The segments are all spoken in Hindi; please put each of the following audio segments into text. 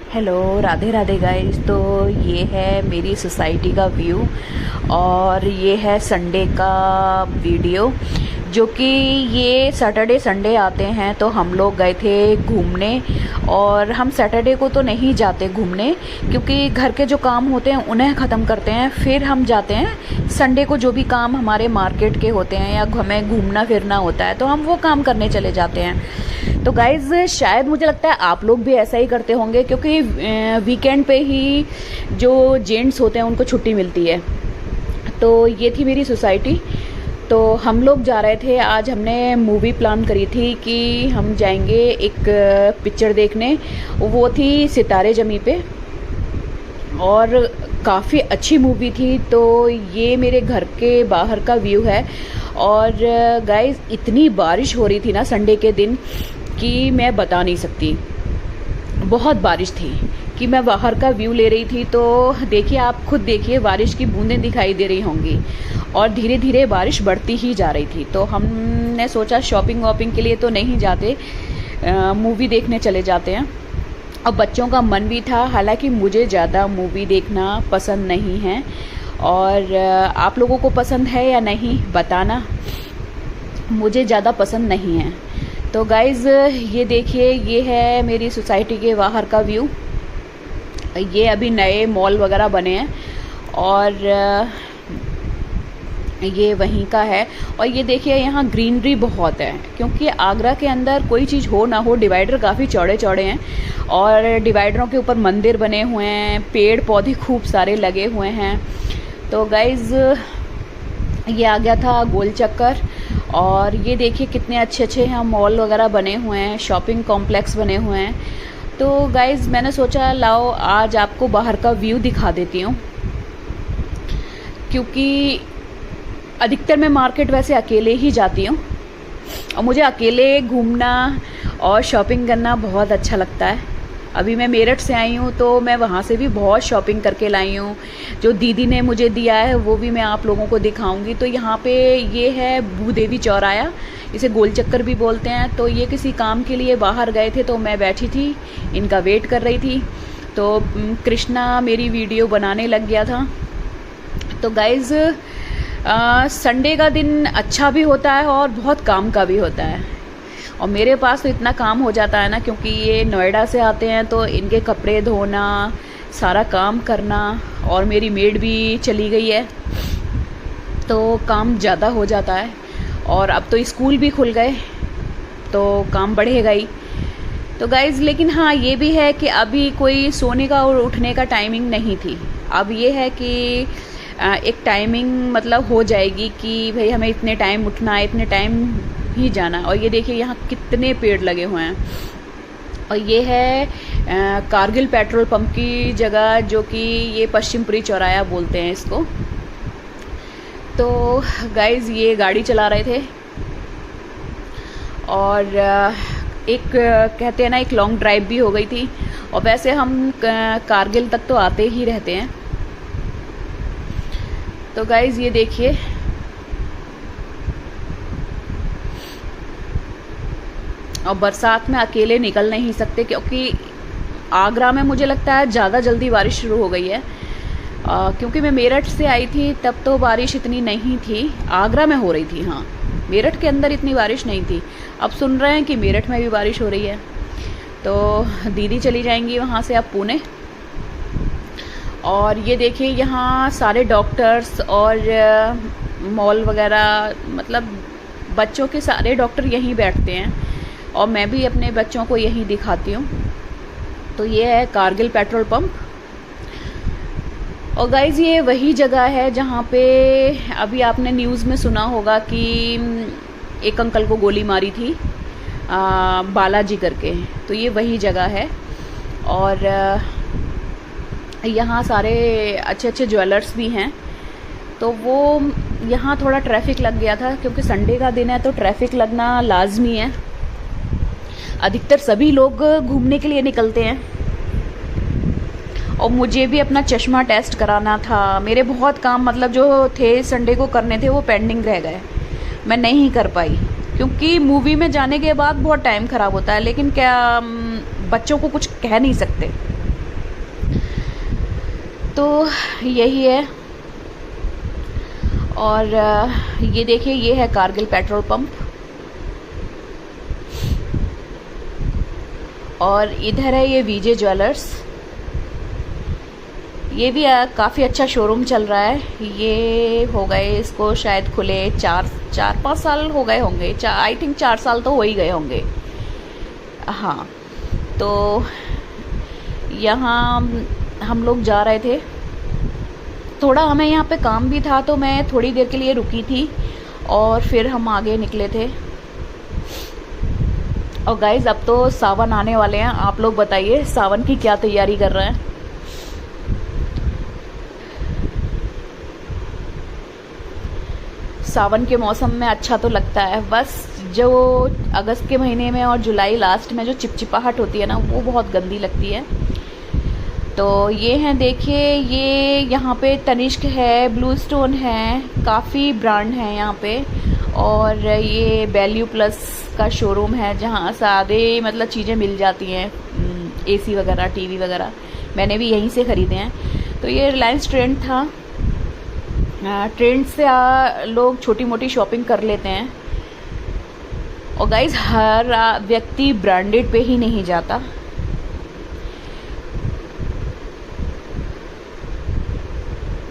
Hello, Radhe Radhe guys. तो ये है मेरी सोसाइटी का व्यू और ये है संडे का वीडियो, जो कि ये सैटरडे संडे आते हैं तो हम लोग गए थे घूमने। और हम सैटरडे को तो नहीं जाते घूमने, क्योंकि घर के जो काम होते हैं उन्हें ख़त्म करते हैं, फिर हम जाते हैं संडे को। जो भी काम हमारे मार्केट के होते हैं या हमें घूमना फिरना होता है तो हम वो काम करने चले जाते हैं। तो गाइज़, शायद मुझे लगता है आप लोग भी ऐसा ही करते होंगे, क्योंकि वीकेंड पे ही जो जेंट्स होते हैं उनको छुट्टी मिलती है। तो ये थी मेरी सोसाइटी। तो हम लोग जा रहे थे, आज हमने मूवी प्लान करी थी कि हम जाएंगे एक पिक्चर देखने। वो थी सितारे ज़मीं पे, और काफ़ी अच्छी मूवी थी। तो ये मेरे घर के बाहर का व्यू है। और गाइस, इतनी बारिश हो रही थी ना संडे के दिन कि मैं बता नहीं सकती। बहुत बारिश थी कि मैं बाहर का व्यू ले रही थी। तो देखिए, आप खुद देखिए, बारिश की बूंदें दिखाई दे रही होंगी और धीरे धीरे बारिश बढ़ती ही जा रही थी। तो हमने सोचा शॉपिंग वॉपिंग के लिए तो नहीं जाते, मूवी देखने चले जाते हैं। और बच्चों का मन भी था, हालांकि मुझे ज़्यादा मूवी देखना पसंद नहीं है। और आप लोगों को पसंद है या नहीं बताना, मुझे ज़्यादा पसंद नहीं है। तो गाइज़, ये देखिए, ये है मेरी सोसाइटी के बाहर का व्यू। ये अभी नए मॉल वगैरह बने हैं और ये वहीं का है। और ये देखिए, यहाँ ग्रीनरी बहुत है, क्योंकि आगरा के अंदर कोई चीज़ हो ना हो, डिवाइडर काफ़ी चौड़े चौड़े हैं और डिवाइडरों के ऊपर मंदिर बने हुए हैं, पेड़ पौधे खूब सारे लगे हुए हैं। तो गाइज़, ये आ गया था गोल चक्कर। और ये देखिए कितने अच्छे अच्छे यहाँ मॉल वगैरह बने हुए हैं, शॉपिंग कॉम्प्लेक्स बने हुए हैं। तो गाइज़, मैंने सोचा लाओ आज आपको बाहर का व्यू दिखा देती हूँ, क्योंकि अधिकतर मैं मार्केट वैसे अकेले ही जाती हूँ और मुझे अकेले घूमना और शॉपिंग करना बहुत अच्छा लगता है। अभी मैं मेरठ से आई हूँ तो मैं वहाँ से भी बहुत शॉपिंग करके लाई हूँ। जो दीदी ने मुझे दिया है वो भी मैं आप लोगों को दिखाऊंगी। तो यहाँ पे ये है भूदेवी चौराया, इसे गोल चक्कर भी बोलते हैं। तो ये किसी काम के लिए बाहर गए थे तो मैं बैठी थी, इनका वेट कर रही थी। तो कृष्णा मेरी वीडियो बनाने लग गया था। तो गाइज़, संडे का दिन अच्छा भी होता है और बहुत काम का भी होता है। और मेरे पास तो इतना काम हो जाता है ना, क्योंकि ये नोएडा से आते हैं तो इनके कपड़े धोना, सारा काम करना, और मेरी मेड भी चली गई है तो काम ज़्यादा हो जाता है। और अब तो स्कूल भी खुल गए तो काम बढ़ेगा ही। तो गाइज़, लेकिन हाँ, ये भी है कि अभी कोई सोने का और उठने का टाइमिंग नहीं थी। अब ये है कि एक टाइमिंग मतलब हो जाएगी कि भाई हमें इतने टाइम उठना है, इतने टाइम ही जाना। और ये देखिए यहाँ कितने पेड़ लगे हुए हैं। और ये है कारगिल पेट्रोल पंप की जगह, जो कि ये पश्चिमपुरी चौराया बोलते हैं इसको। तो गाइज़, ये गाड़ी चला रहे थे और एक कहते हैं ना, एक लॉन्ग ड्राइव भी हो गई थी। और वैसे हम कारगिल तक तो आते ही रहते हैं। तो गाइज़, ये देखिए, और बरसात में अकेले निकल नहीं सकते, क्योंकि आगरा में मुझे लगता है ज़्यादा जल्दी बारिश शुरू हो गई है। क्योंकि मैं मेरठ से आई थी तब तो बारिश इतनी नहीं थी, आगरा में हो रही थी। हाँ, मेरठ के अंदर इतनी बारिश नहीं थी। अब सुन रहे हैं कि मेरठ में भी बारिश हो रही है। तो दीदी चली जाएंगी वहाँ से अब पुणे। और ये देखिए, यहाँ सारे डॉक्टर्स और मॉल वगैरह, मतलब बच्चों के सारे डॉक्टर यहीं बैठते हैं और मैं भी अपने बच्चों को यहीं दिखाती हूँ। तो ये है कारगिल पेट्रोल पंप। और गाइज़, ये वही जगह है जहाँ पे अभी आपने न्यूज़ में सुना होगा कि एक अंकल को गोली मारी थी, बालाजी करके। तो ये वही जगह है। और यहाँ सारे अच्छे अच्छे ज्वेलर्स भी हैं। तो वो यहाँ थोड़ा ट्रैफिक लग गया था, क्योंकि संडे का दिन है तो ट्रैफिक लगना लाजमी है। अधिकतर सभी लोग घूमने के लिए निकलते हैं। और मुझे भी अपना चश्मा टेस्ट कराना था। मेरे बहुत काम मतलब जो थे संडे को करने थे वो पेंडिंग रह गए, मैं नहीं कर पाई, क्योंकि मूवी में जाने के बाद बहुत टाइम ख़राब होता है। लेकिन क्या बच्चों को कुछ कह नहीं सकते, तो यही है। और ये देखिए, ये है कारगिल पेट्रोल पंप। और इधर है ये विजय ज्वेलर्स। ये भी काफ़ी अच्छा शोरूम चल रहा है। ये हो गए इसको शायद खुले 4-5 साल हो गए होंगे। आई थिंक 4 साल तो हो ही गए होंगे। हाँ, तो यहाँ हम लोग जा रहे थे। थोड़ा हमें यहाँ पे काम भी था, तो मैं थोड़ी देर के लिए रुकी थी और फिर हम आगे निकले थे। और गाइज़, अब तो सावन आने वाले हैं। आप लोग बताइए, सावन की क्या तैयारी कर रहे हैं? सावन के मौसम में अच्छा तो लगता है, बस जो अगस्त के महीने में और जुलाई लास्ट में जो चिपचिपाहट होती है ना, वो बहुत गंदी लगती है। तो ये हैं, देखिए, ये यहाँ पे तनिष्क है, ब्लू स्टोन है, काफ़ी ब्रांड हैं यहाँ पे। और ये वैल्यू प्लस का शोरूम है, जहाँ सारे मतलब चीज़ें मिल जाती हैं, एसी वगैरह, टीवी वगैरह। मैंने भी यहीं से ख़रीदे हैं। तो ये रिलायंस ट्रेंड था। ट्रेंड से लोग छोटी मोटी शॉपिंग कर लेते हैं। और गाइज, हर व्यक्ति ब्रांडेड पे ही नहीं जाता।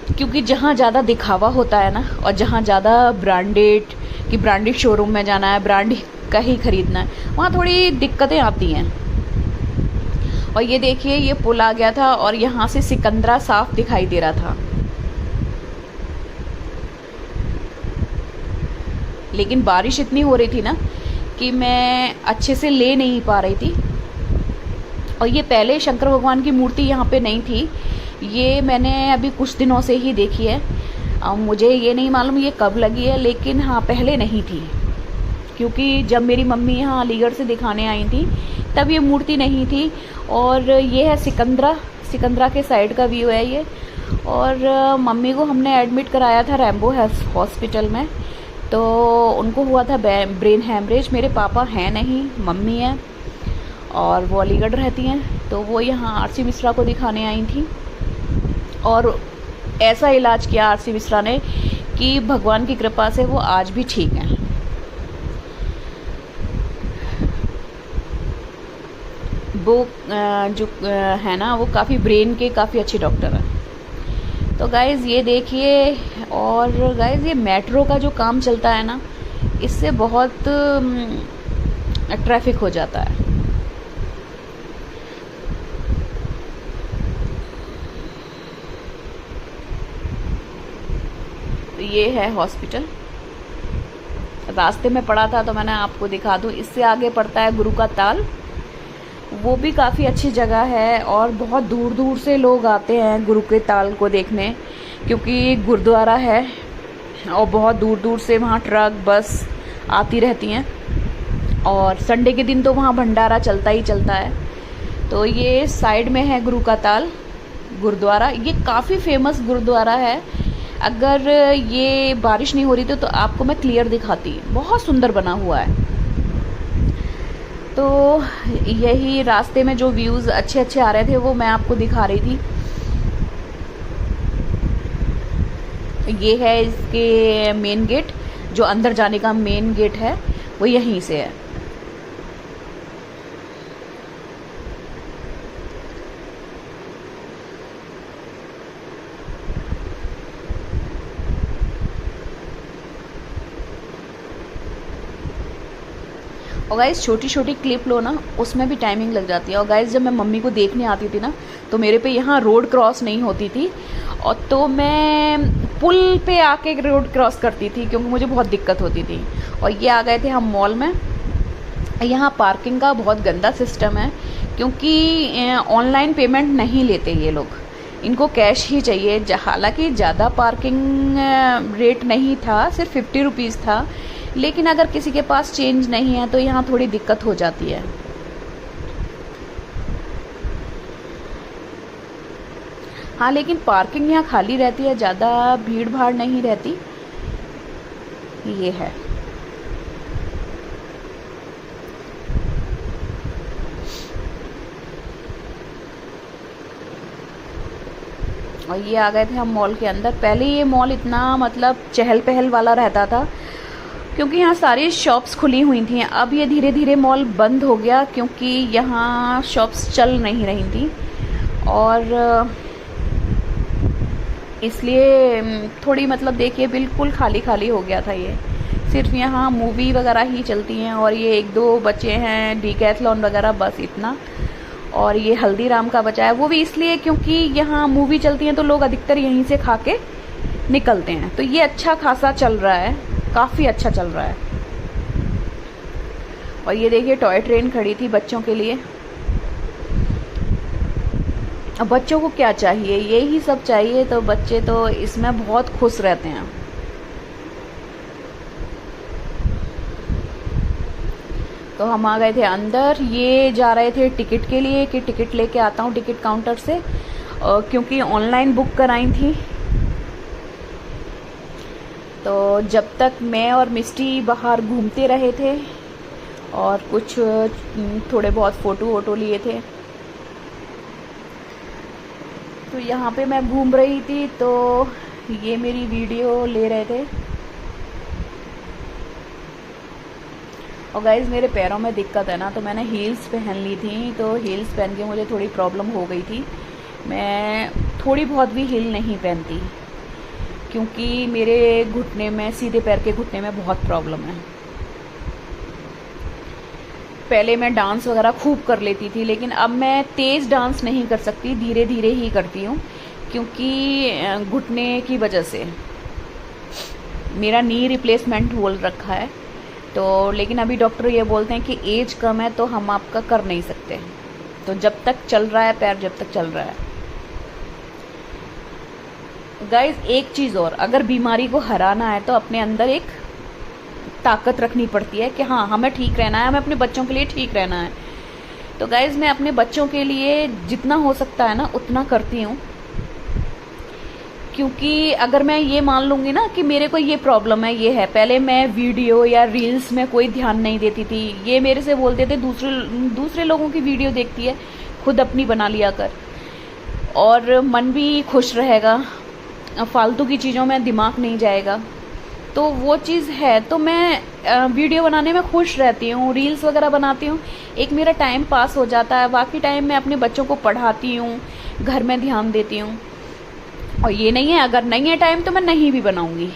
क्योंकि जहाँ ज़्यादा दिखावा होता है ना, और जहाँ ज़्यादा ब्रांडेड शोरूम में जाना है, ब्रांड का ही खरीदना है, वहाँ थोड़ी दिक्कतें आती हैं। और ये देखिए, ये पुल आ गया था और यहाँ से सिकंदरा साफ दिखाई दे रहा था। लेकिन बारिश इतनी हो रही थी ना कि मैं अच्छे से ले नहीं पा रही थी। और ये पहले शंकर भगवान की मूर्ति यहाँ पे नहीं थी। ये मैंने अभी कुछ दिनों से ही देखी है। मुझे ये नहीं मालूम ये कब लगी है, लेकिन हाँ, पहले नहीं थी। क्योंकि जब मेरी मम्मी यहाँ अलीगढ़ से दिखाने आई थी, तब ये मूर्ति नहीं थी। और ये है सिकंदरा के साइड का व्यू है ये। और मम्मी को हमने एडमिट कराया था रैम्बो हॉस्पिटल में। तो उनको हुआ था ब्रेन हैमरेज। मेरे पापा हैं नहीं, मम्मी है, और वो अलीगढ़ रहती हैं। तो वो यहाँ आरसी मिश्रा को दिखाने आई थी। और ऐसा इलाज किया आरसी मिश्रा ने कि भगवान की कृपा से वो आज भी ठीक हैं। वो जो है ना, वो काफ़ी ब्रेन के काफ़ी अच्छे डॉक्टर हैं। तो गाइज़, ये देखिए। और गाइज़, ये मेट्रो का जो काम चलता है ना, इससे बहुत ट्रैफिक हो जाता है। तो ये है हॉस्पिटल। रास्ते में पड़ा था तो मैंने आपको दिखा दूँ। इससे आगे पड़ता है गुरु का ताल। वो भी काफ़ी अच्छी जगह है और बहुत दूर दूर से लोग आते हैं गुरु के ताल को देखने, क्योंकि गुरुद्वारा है और बहुत दूर दूर से वहाँ ट्रक बस आती रहती हैं। और संडे के दिन तो वहाँ भंडारा चलता ही चलता है। तो ये साइड में है गुरु का ताल गुरुद्वारा। ये काफ़ी फेमस गुरुद्वारा है। अगर ये बारिश नहीं हो रही थी तो आपको मैं क्लियर दिखाती। बहुत सुंदर बना हुआ है। तो यही रास्ते में जो व्यूज़ अच्छे अच्छे आ रहे थे वो मैं आपको दिखा रही थी। ये है इसके मेन गेट, जो अंदर जाने का मेन गेट है वो यहीं से है। और गाइज़, छोटी छोटी क्लिप लो ना, उसमें भी टाइमिंग लग जाती है। और गाइज़, जब मैं मम्मी को देखने आती थी ना, तो मेरे पे यहाँ रोड क्रॉस नहीं होती थी, और तो मैं पुल पे आके रोड क्रॉस करती थी, क्योंकि मुझे बहुत दिक्कत होती थी। और ये आ गए थे हम मॉल में। यहाँ पार्किंग का बहुत गंदा सिस्टम है, क्योंकि ऑनलाइन पेमेंट नहीं लेते ये लोग, इनको कैश ही चाहिए। हालांकि ज़्यादा पार्किंग रेट नहीं था, सिर्फ 50 रुपीज़ था। लेकिन अगर किसी के पास चेंज नहीं है तो यहाँ थोड़ी दिक्कत हो जाती है। हाँ, लेकिन पार्किंग यहाँ खाली रहती है, ज़्यादा भीड़ भाड़ नहीं रहती। ये है। और ये आ गए थे हम मॉल के अंदर। पहले ये मॉल इतना मतलब चहल पहल वाला रहता था क्योंकि यहाँ सारी शॉप्स खुली हुई थी। अब ये धीरे धीरे मॉल बंद हो गया क्योंकि यहाँ शॉप्स चल नहीं रही थी और इसलिए थोड़ी मतलब देखिए बिल्कुल खाली खाली हो गया था। ये सिर्फ यहाँ मूवी वगैरह ही चलती हैं और ये एक दो बचे हैं डीकैथलॉन वगैरह, बस इतना। और ये हल्दीराम का बचा है, वो भी इसलिए क्योंकि यहाँ मूवी चलती है तो लोग अधिकतर यहीं से खा के निकलते हैं। तो ये अच्छा खासा चल रहा है, काफ़ी अच्छा चल रहा है। और ये देखिए टॉय ट्रेन खड़ी थी बच्चों के लिए। अब बच्चों को क्या चाहिए, यही सब चाहिए, तो बच्चे तो इसमें बहुत खुश रहते हैं। तो हम आ गए थे अंदर। ये जा रहे थे टिकट के लिए कि टिकट लेके आता हूँ टिकट काउंटर से, क्योंकि ऑनलाइन बुक कराई थी। तो जब तक मैं और मिस्टी बाहर घूमते रहे थे और कुछ थोड़े बहुत फ़ोटो वोटो लिए थे। तो यहाँ पे मैं घूम रही थी तो ये मेरी वीडियो ले रहे थे। और गाइज़ मेरे पैरों में दिक्कत है ना, तो मैंने हील्स पहन ली थी। तो हील्स पहन के मुझे थोड़ी प्रॉब्लम हो गई थी। मैं थोड़ी बहुत भी हील नहीं पहनती क्योंकि मेरे घुटने में, सीधे पैर के घुटने में बहुत प्रॉब्लम है। पहले मैं डांस वगैरह खूब कर लेती थी, लेकिन अब मैं तेज़ डांस नहीं कर सकती, धीरे धीरे ही करती हूँ क्योंकि घुटने की वजह से। मेरा नी रिप्लेसमेंट बोल रखा है तो, लेकिन अभी डॉक्टर ये बोलते हैं कि एज कम है तो हम आपका कर नहीं सकते। तो जब तक चल रहा है पैर, जब तक चल रहा है। गाइज एक चीज़ और, अगर बीमारी को हराना है तो अपने अंदर एक ताकत रखनी पड़ती है कि हाँ हमें ठीक रहना है, हमें अपने बच्चों के लिए ठीक रहना है। तो गाइज मैं अपने बच्चों के लिए जितना हो सकता है ना उतना करती हूँ, क्योंकि अगर मैं ये मान लूँगी ना कि मेरे को ये प्रॉब्लम है, ये है। पहले मैं वीडियो या रील्स में कोई ध्यान नहीं देती थी। ये मेरे से बोलते थे दूसरे लोगों की वीडियो देखती है, खुद अपनी बना लिया कर, और मन भी खुश रहेगा, फालतू की चीज़ों में दिमाग नहीं जाएगा। तो वो चीज़ है। तो मैं वीडियो बनाने में खुश रहती हूँ, रील्स वगैरह बनाती हूँ, एक मेरा टाइम पास हो जाता है। बाकी टाइम मैं अपने बच्चों को पढ़ाती हूँ, घर में ध्यान देती हूँ। और ये नहीं है अगर नहीं है टाइम तो मैं नहीं भी बनाऊंगी,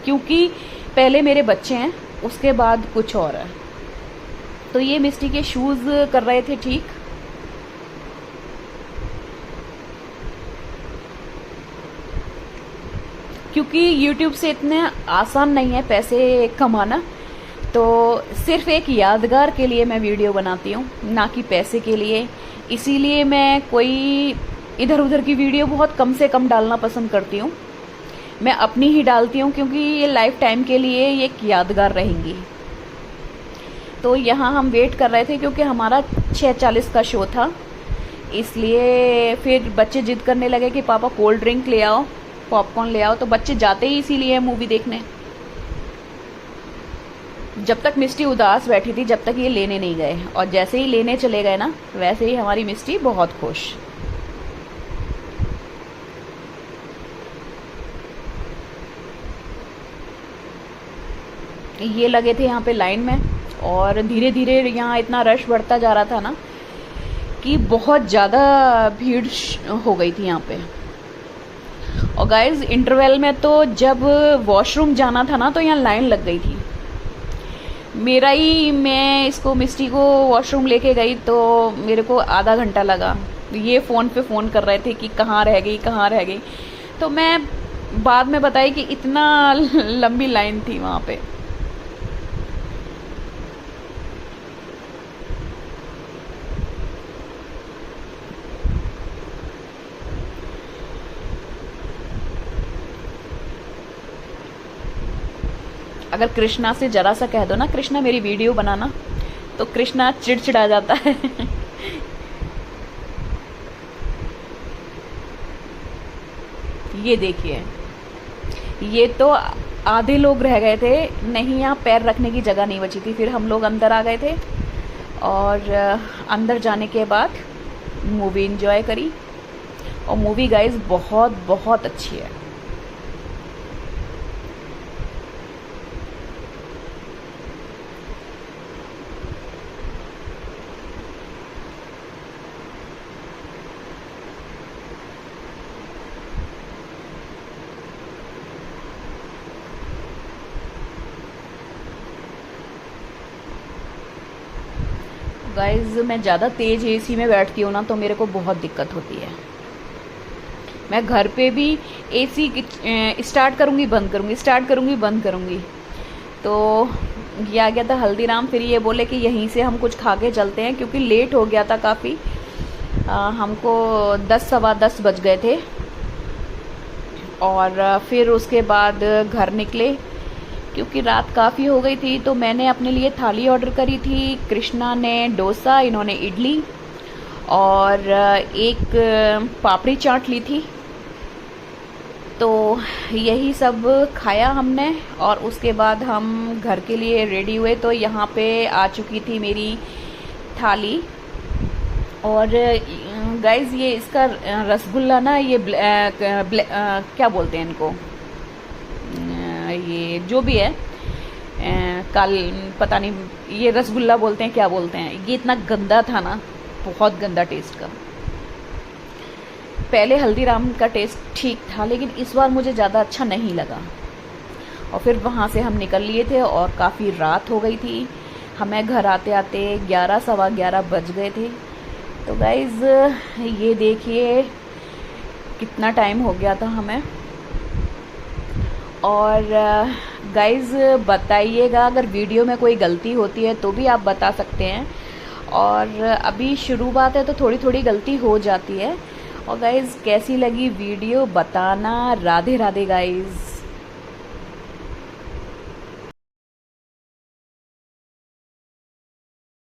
क्योंकि पहले मेरे बच्चे हैं, उसके बाद कुछ और है। तो ये मिस्टी के शूज़ कर रहे थे ठीक। क्योंकि YouTube से इतने आसान नहीं है पैसे कमाना, तो सिर्फ एक यादगार के लिए मैं वीडियो बनाती हूँ, ना कि पैसे के लिए। इसीलिए मैं कोई इधर उधर की वीडियो बहुत कम से कम डालना पसंद करती हूँ। मैं अपनी ही डालती हूँ क्योंकि ये लाइफ टाइम के लिए ये एक यादगार रहेंगी। तो यहाँ हम वेट कर रहे थे क्योंकि हमारा 6:40 का शो था, इसलिए फिर बच्चे जिद करने लगे कि पापा कोल्ड ड्रिंक ले आओ, पॉपकॉर्न ले आओ। तो बच्चे जाते ही इसीलिए मूवी देखने। जब तक मिस्टी उदास बैठी थी, जब तक ये लेने नहीं गए, और जैसे ही लेने चले गए ना, वैसे ही हमारी मिस्टी बहुत खुश। ये लगे थे यहाँ पे लाइन में, और धीरे धीरे यहाँ इतना रश बढ़ता जा रहा था ना कि बहुत ज़्यादा भीड़ हो गई थी यहाँ पे। और गाइज इंटरवल में तो जब वॉशरूम जाना था ना, तो यहाँ लाइन लग गई थी। मैं इसको मिस्टी को वॉशरूम लेके गई तो मेरे को आधा घंटा लगा। ये फ़ोन पे फ़ोन कर रहे थे कि कहाँ रह गई, कहाँ रह गई। तो मैं बाद में बताई कि इतना लंबी लाइन थी वहाँ पे। अगर कृष्णा से जरा सा कह दो ना, कृष्णा मेरी वीडियो बनाना, तो कृष्णा चिड़चिड़ा जाता है। ये देखिए, ये तो आधे लोग रह गए थे, नहीं यहाँ पैर रखने की जगह नहीं बची थी। फिर हम लोग अंदर आ गए थे और अंदर जाने के बाद मूवी एंजॉय करी। और मूवी गाइस बहुत बहुत अच्छी है। गाइस मैं ज़्यादा तेज़ एसी में बैठती हूँ ना तो मेरे को बहुत दिक्कत होती है। मैं घर पे भी एसी स्टार्ट करूँगी बंद करूँगी, स्टार्ट करूँगी बंद करूँगी। तो ये आ गया था हल्दीराम, फिर ये बोले कि यहीं से हम कुछ खा के चलते हैं क्योंकि लेट हो गया था काफ़ी। हमको 10 सवा 10 बज गए थे। और फिर उसके बाद घर निकले क्योंकि रात काफ़ी हो गई थी। तो मैंने अपने लिए थाली ऑर्डर करी थी, कृष्णा ने डोसा, इन्होंने इडली और एक पापड़ी चाट ली थी। तो यही सब खाया हमने और उसके बाद हम घर के लिए रेडी हुए। तो यहाँ पे आ चुकी थी मेरी थाली। और गाइज़ ये इसका रसगुल्ला ना, ये क्या बोलते हैं इनको, ये जो भी है काल पता नहीं ये रसगुल्ला बोलते हैं क्या बोलते हैं, ये इतना गंदा था ना, बहुत गंदा टेस्ट का। पहले हल्दीराम का टेस्ट ठीक था लेकिन इस बार मुझे ज़्यादा अच्छा नहीं लगा। और फिर वहाँ से हम निकल लिए थे और काफ़ी रात हो गई थी। हमें घर आते आते 11 सवा 11 बज गए थे। तो गाइज़ ये देखिए कितना टाइम हो गया था हमें। और गाइज़ बताइएगा अगर वीडियो में कोई गलती होती है तो भी आप बता सकते हैं। और अभी शुरुआत है तो थोड़ी थोड़ी गलती हो जाती है। और गाइज़ कैसी लगी वीडियो बताना। राधे राधे गाइज़।